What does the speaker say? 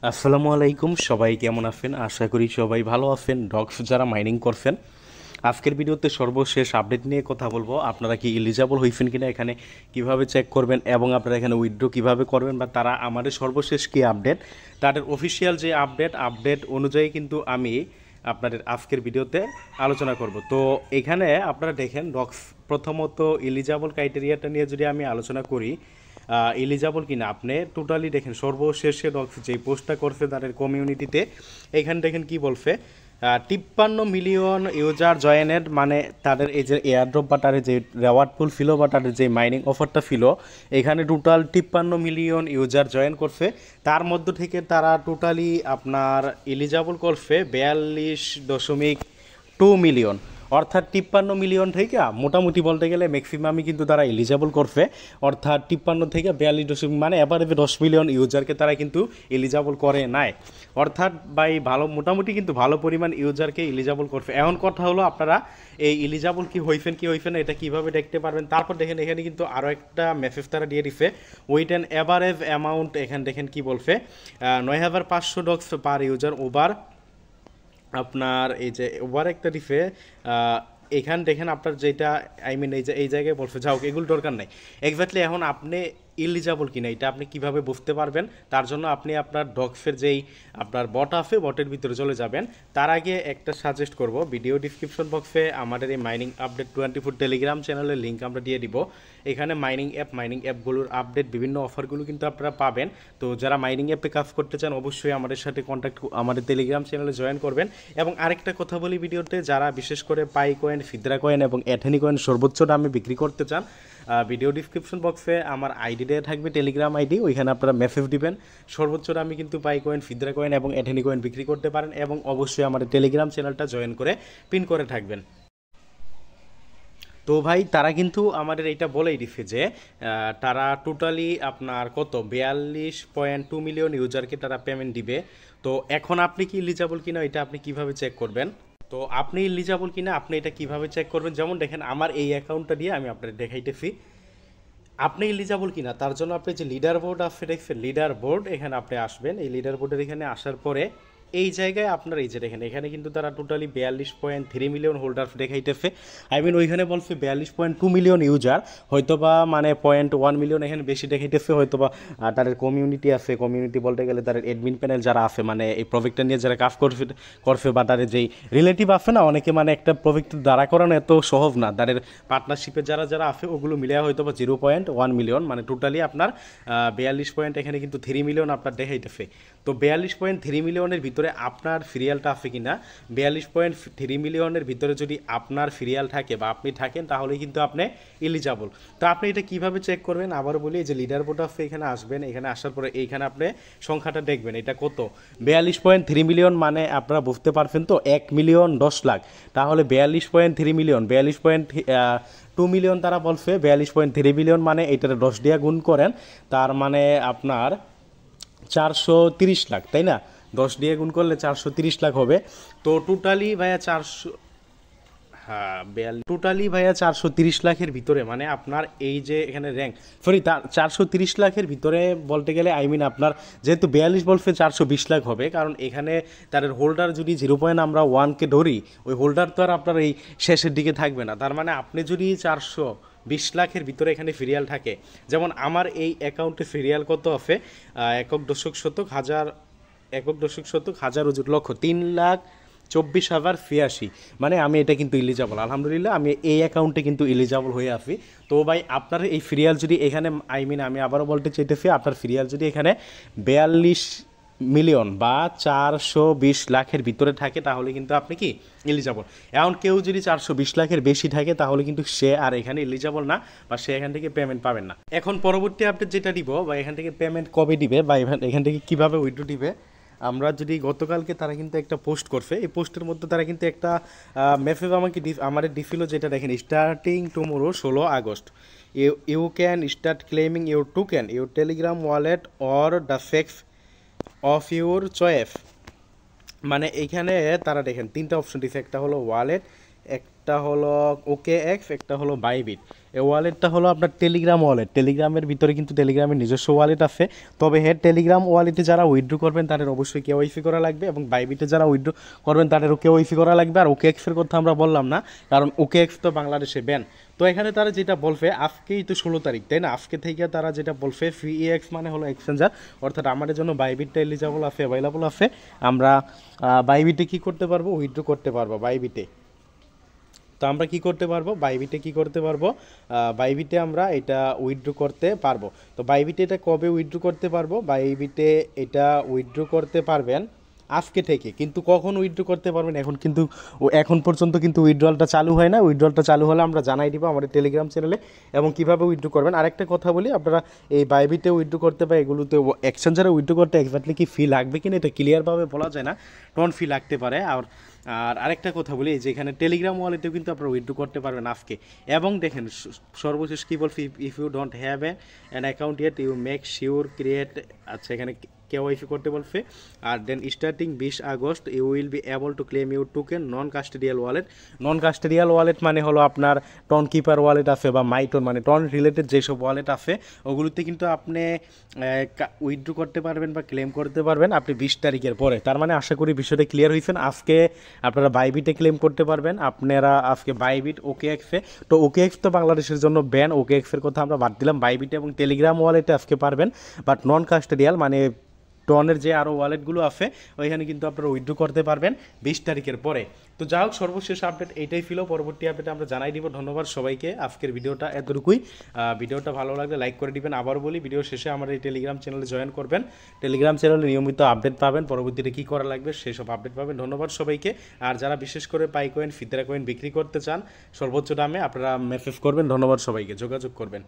আসসালামু আলাইকুম, সবাই কেমন আছেন? আশা করি সবাই ভালো আছেন। ডগস যারা মাইনিং করছেন, আজকের ভিডিওতে সর্বশেষ আপডেট নিয়ে কথা বলবো। আপনারা কি এলিজিবল হয়েছেন কিনা, এখানে কিভাবে চেক করবেন এবং আপনারা এখানে উইথড্র কিভাবে করবেন, বা তারা আমাদের সর্বশেষ কি আপডেট, তাদের অফিসিয়াল যে আপডেট অনুযায়ী কিন্তু আমি আপনাদের আজকের ভিডিওতে আলোচনা করব। তো এখানে আপনারা দেখেন ডগস প্রথমত এলিজিবল ক্রাইটেরিয়াটা নিয়ে যদি আমি আলোচনা করি, এলিজিবল কিনা আপনি টোটালি দেখেন সর্বশেষে ডক্স যে পোস্টটা করছে তাদের কমিউনিটিতে, এখানে দেখেন কি বলছে, 53 মিলিয়ন ইউজার জয়েনেড, মানে তাদের এই যে এয়ারড্রপ বা তাদের যে রেওয়ার্ড পুল ছিল বা তাদের যে মাইনিং অফারটা ছিল, এখানে টোটাল 53 মিলিয়ন ইউজার জয়েন করছে। তার মধ্য থেকে তারা টোটালি আপনার এলিজিবল করছে 42.2 মিলিয়ন, অর্থাৎ 53 মিলিয়ন থেকে মোটামুটি বলতে গেলে ম্যাক্সিমামই কিন্তু তারা এলিজিবল করছে। অর্থাৎ 53 থেকে 42 মানে এভারেজে 10 মিলিয়ন ইউজারকে তারা কিন্তু এলিজিবল করে নাই। অর্থাৎ ভাই ভালো মোটামুটি কিন্তু ভালো পরিমাণ ইউজারকে এলিজিবল করছে। এখন কথা হলো আপনারা এই এলিজিবল কি হইছেন এটা কিভাবে দেখতে পারবেন। তারপর দেখেন এখানে কিন্তু আরও একটা মেসেজ তারা দিয়ে দিছে, উইথ অ্যান অ্যাভারেজ অ্যামাউন্ট। এখানে দেখেন কি বলছে, 9500 ডক্স পার ইউজার ওভার। আপনার এই যে ওভার একটা দিছে, এখান দেখেন আপনার যেটা এই জায়গায় বলছে, যাও এগুলো দরকার নাই এক্স্যাক্টলি। এখন আপনি এলিজিবল কিনা এটা আপনি কিভাবে বুঝতে পারবেন, তার জন্য আপনি আপনার ডক্সের যেই আপনার বট আছে বটের ভিতরে চলে যাবেন। তার আগে একটা সাজেস্ট করব, ভিডিও ডিসক্রিপশন বক্সে আমাদের এই মাইনিং আপডেট 24 টেলিগ্রাম চ্যানেলের লিঙ্ক আমরা দিয়ে দিব। এখানে মাইনিং অ্যাপগুলোর আপডেট বিভিন্ন অফারগুলো কিন্তু আপনারা পাবেন। তো যারা মাইনিং অ্যাপে কাজ করতে চান অবশ্যই আমাদের সাথে আমাদের টেলিগ্রাম চ্যানেলে জয়েন করবেন। এবং আরেকটা কথা বলি ভিডিওতে, যারা বিশেষ করে পাই কয়েন, ফিদ্রা কয়েন এবং অ্যাথেনি কয়েন সর্বোচ্চ দামে বিক্রি করতে চান, ভিডিও ডিসক্রিপশন বক্সে আমার আইডি দেওয়া থাকবে, টেলিগ্রাম আইডি, ওইখানে আপনারা মেসেজ দিবেন। সর্বোচ্চ দামে কিন্তু পাই কয়েন, ফিদ্রা কয়েন এবং অ্যাথেনি কয়েন বিক্রি করতে পারেন। এবং অবশ্যই আমাদের টেলিগ্রাম চ্যানেলটা জয়েন করে পিন করে থাকবেন। তো ভাই তারা কিন্তু আমাদের এইটা বলেই দিছে যে তারা টোটালি আপনার কত 42.2 মিলিয়ন ইউজারকে তারা পেমেন্ট দিবে। তো এখন আপনি কি এলিজিবল কিনা এটা আপনি কিভাবে চেক করবেন? তো আপনি এলিজিবল কিনা আপনি এটা কিভাবে চেক করবেন, যেমন দেখেন আমার এই অ্যাকাউন্টটা দিয়ে আমি আপনাদের দেখাইতেছি আপনি এলিজিবল কিনা। তার জন্য আপনি যে লিডার বোর্ড আছে দেখছেন, লিডার বোর্ড, এখানে আপনি আসবেন। এই লিডার বোর্ডের এখানে আসার পরে এই জায়গায় আপনার এই যে দেখেন, এখানে কিন্তু তারা টোটালি 42.3 মিলিয়ন হোল্ডার দেখাইতেছে। ওইখানে বলছে 42.2 মিলিয়ন ইউজার, হয়তোবা মানে 0.1 মিলিয়ন এখানে বেশি দেখাইতেছে, হয়তোবা তাদের কমিউনিটি আছে, কমিউনিটি বলতে গেলে তাদের অ্যাডমিন প্যানেল যারা আছে, মানে এই প্রজেক্টটা নিয়ে যারা কাজ করছে বা তাদের যেই রিলেটিভ আছে না, অনেকে মানে একটা প্রজেক্ট দাঁড়া করানো এত সহজ না, তাদের পার্টনারশিপে যারা যারা আছে ওগুলো মিলে হয়তোবা 0.1 মিলিয়ন, মানে টোটালি আপনার 42 পয়েন্ট এখানে কিন্তু 3 মিলিয়ন আপনার দেখাইতেছে। তো 42.3 মিলিয়নের ভিতরে আপনার সিরিয়ালটা আছে কিনা, 42.3 মিলিয়নের ভিতরে যদি আপনার সিরিয়াল থাকে বা আপনি থাকেন, তাহলে কিন্তু আপনি এলিজিবল। তো আপনি এটা কিভাবে চেক করবেন আবার বলি, যে লিডার বোর্ড আছে এখানে আসবেন, এখানে আসার পরে এইখানে আপনি সংখ্যাটা দেখবেন, এটা কত 42.3 মিলিয়ন, মানে আপনারা বুঝতে পারছেন তো 1,10,00,000। তাহলে 42.3 মিলিয়ন 42.2 মিলিয়ন তারা বলছে, 42.3 মিলিয়ন মানে এটার 10 দিয়ে গুণ করেন, তার মানে আপনার 430 লাখ, তাই না? 10 দিয়ে গুণ করলে 430 লাখ হবে। তো টোটালি ভাইয়া 400, হ্যাঁ 430 লাখের ভিতরে, মানে আপনার এই যে এখানে র্যাঙ্ক, সরি, তার 430 লাখের ভিতরে বলতে গেলে আপনার যেহেতু 42 বলছে 420 লাখ হবে, কারণ এখানে তাদের হোল্ডার যদি 0.1কে ধরি, ওই হোল্ডার তো আর আপনার এই শেষের দিকে থাকবে না। তার মানে আপনি যদি 420 লাখের ভিতরে এখানে সিরিয়াল থাকে, যেমন আমার এই অ্যাকাউন্টে সিরিয়াল কত আছে, একক দশক শতক হাজার হুজুর লক্ষ 3,24,082, মানে আমি এটা কিন্তু ইলিজিবল, আলহামদুলিল্লাহ আমি এই অ্যাকাউন্টে কিন্তু ইলিজিবল হয়ে আছি। তো ভাই আপনার এই সিরিয়াল যদি এখানে আমি আবারও বলতে চাইতেছি, আপনার সিরিয়াল যদি এখানে 42 মিলিয়ন বা 420 লাখের ভিতরে থাকে, তাহলে কিন্তু আপনি কি এলিজিবল। এখন কেউ যদি 420 লাখের বেশি থাকে, তাহলে কিন্তু সে আর এখানে এলিজিবল না, বা সে এখান থেকে পেমেন্ট পাবেন না। এখন পরবর্তী আপডেট যেটা দিব, বা এখান থেকে পেমেন্ট কবে দিবে বা এখান থেকে কিভাবে উইথড্র দিবে, আমরা যদি গতকালকে তারা কিন্তু একটা পোস্ট করছে, এই পোস্টের মধ্যে তারা কিন্তু একটা মেসেজ আমাদের দিছিল, যেটা দেখেন, starting tomorrow 16 August you can start claiming your token your Telegram wallet or the DEX of your choice. মানে এইখানে তারা দেখেন তিনটা অপশন দিচ্ছে, একটা হলো ওয়ালেট, একটা হলো ওকে এক্স, একটা হলো বাইবিট। এই ওয়ালেটটা হলো আপনার টেলিগ্রাম ওয়ালেট। টেলিগ্রামের ভিতরে কিন্তু টেলিগ্রামের নিজস্ব ওয়ালেট আছে। তবে হ্যাঁ, টেলিগ্রাম ওয়ালেটে যারা উইথড্র করবেন তাদের অবশ্যই কেওয়াইসি করা লাগবে, এবং বাইবিটে যারা উইথড্র করবেন তাদেরও কেওয়াইসি করা লাগবে। আর ওকে এক্সের কথা আমরা বললাম না, কারণ ওকে এক্স তো বাংলাদেশে ব্যান। তো এখানে তারা যেটা বলবে, আজকেই তো 16 তারিখ, তাই না? আজকে থেকে তারা যেটা বলবে ফ্রি এক্স মানে হলো এক্সচেঞ্জার, অর্থাৎ আমাদের জন্য বাইবিটটা এলিজিবল আছে, অ্যাভেলেবল আছে। আমরা বাইবিটে কি করতে পারবো? উইথড্র করতে পারবো বাইবিটে। তো আমরা কি করতে পারবো? বাইবিটে কি করতে পারবো? বাইবিটে আমরা এটা উইথড্র করতে পারবো। তো বাইবিটে এটা কবে উইথড্র করতে পারবো? বাইবিটে এটা উইথড্র করতে পারবেন আজকে থেকে, কিন্তু কখন উইথড্র করতে পারবেন এখন কিন্তু এখন পর্যন্ত কিন্তু উইথড্রলটা চালু হয় না। উইথড্রলটা চালু হলে আমরা জানাই দিব আমাদের টেলিগ্রাম চ্যানেলে, এবং কীভাবে উইথড্র করবেন। আরেকটা কথা বলি, আপনারা এই বাইবিটে উইথড্র করতে বা এগুলোতে এক্সচেঞ্জারে উইথড্র করতে এক্স্যাক্টলি কি ফি লাগবে কিনা এটা ক্লিয়ারভাবে বলা যায় না, টন ফি লাগতে পারে। আর আরেকটা কথা বলি, যে এখানে টেলিগ্রাম ওয়ালেটেও কিন্তু আপনারা উইথড্র করতে পারবেন আজকে। এবং দেখেন সর্বশেষ কী বলছি, if you don't have an account yet you make sure create, আচ্ছা এখানে কেওয়াইসি করতে বলছে। আর then starting 20 August you will be able to claim your token non custodial wallet. Non custodial wallet মানে হলো আপনার টন কিপার ওয়ালেট আছে বা মাইটন, মানে টন রিলেটেড যেসব ওয়ালেট আছে ওগুলোতে কিন্তু আপনি উইথড্র করতে পারবেন বা ক্লেম করতে পারবেন আপনি 20 তারিখের পরে। তার মানে আশা করি বিষয়টা ক্লিয়ার হয়েছেন। আজকে আপনারা বাইবিটে ক্লেম করতে পারবেন, আপনারা আজকে বাইবিট ওকে এক্সে। তো ওকে এক্স তো বাংলাদেশের জন্য ব্যান, ওকে এক্সের কথা আমরা বাদ দিলাম। বাইবিটে এবং টেলিগ্রাম ওয়ালেটে আজকে পারবেন, বাট নন কাস্টেডিয়াল মানে টনের যে আরও ওয়ালেটগুলো আছে ওইখানে কিন্তু আপনারা উইথড্র করতে পারবেন 20 তারিখের পরে। তো যা হোক, সর্বশেষ আপডেট এইটাই ছিল। পরবর্তী আপডেট আমরা জানাই দিব। ধন্যবাদ সবাইকে। আজকের ভিডিওটা এতটুকুই। ভিডিওটা ভালো লাগলে লাইক করে দিবেন। আবার বলি, ভিডিও শেষে আমার এই টেলিগ্রাম চ্যানেলে জয়েন করবেন। টেলিগ্রাম চ্যানেলে নিয়মিত আপডেট পাবেন, পরবর্তীতে কী করা লাগবে সেই সব আপডেট পাবেন। ধন্যবাদ সবাইকে। আর যারা বিশেষ করে পাই কয়েন, ফিতরা কয়েন বিক্রি করতে চান সর্বোচ্চ দামে, আপনারা মেসেজ করবেন। ধন্যবাদ সবাইকে, যোগাযোগ করবেন।